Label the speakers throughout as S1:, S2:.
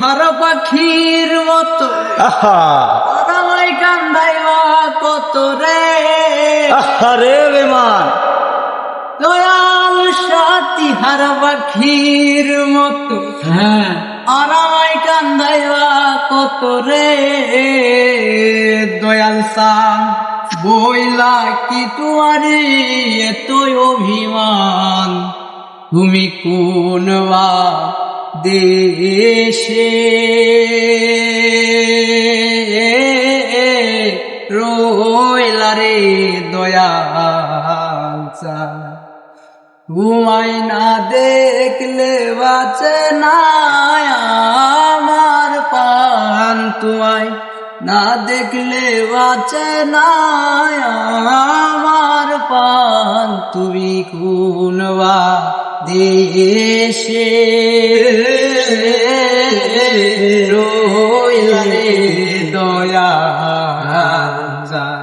S1: আর পাখির মতো আমায় কান্দাইবা কত রে
S2: আরে বেমান
S1: দয়াল সাথী হার পাখির মতো আর আমায় কান্দাইবা কত রে দয়াল সান বইলা কি তোমারি এতই অভিমান তুমি কোন বা দেশে রইলা রে দয়াল সান তোমায় না দেখলে বাঁচে না আমার প্রাণ তোমায় না দেখলে বাঁচে না আমার প্রাণ তুমি কোন বা দেশে রইলা রে দয়াল সান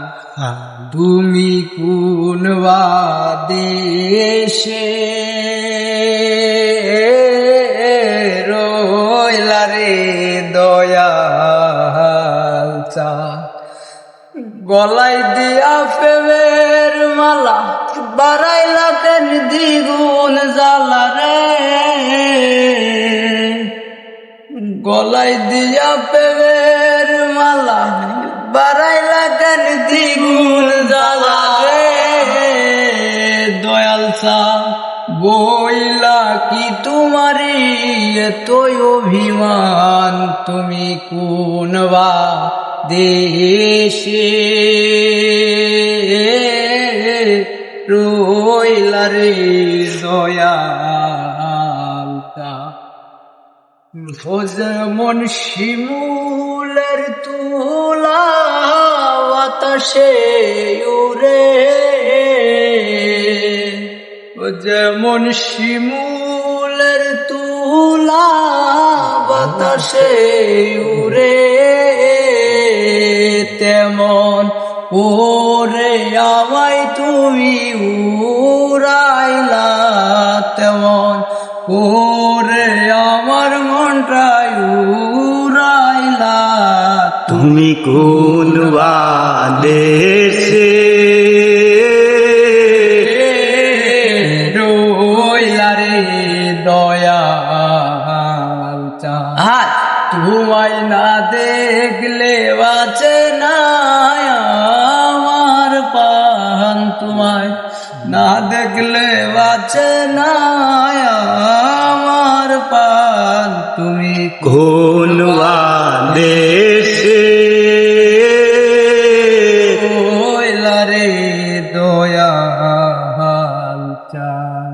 S1: তুমি কোন বা দেশে রইলা রে দয়াল সান গলায় দিয়া প্রেমের মালা বাড়াইলা কেন দ্বিগুণ জ্বালা রে গলায় দিয়া প্রেমের মালা বাড়াইলা কেন দ্বিগুণ জ্বালা রে দয়াল সান বইলা কি তোমারি এতই অভিমান তুমি কোন বা দেশে রইলা রে দয়াল যেমন শিমুলের তুলা বাতাসে উড়ে যেমন শিমুলের তুলা বাতাসে উড়ে তেমন ওরে আমায় তুমি উড়াইলা তেমন ওরে আমার মনটাই উড়াইলা
S2: তুমি কোন বা দেশে
S1: রইলা রে দয়াল সান তোমায় না দেখলে বাঁচে না আমার প্রাণ তোমায় না দেখলে বাঁচে না আমার প্রাণ তুমি
S2: কোন বা দেশে
S1: রইলা রে দয়াল সান।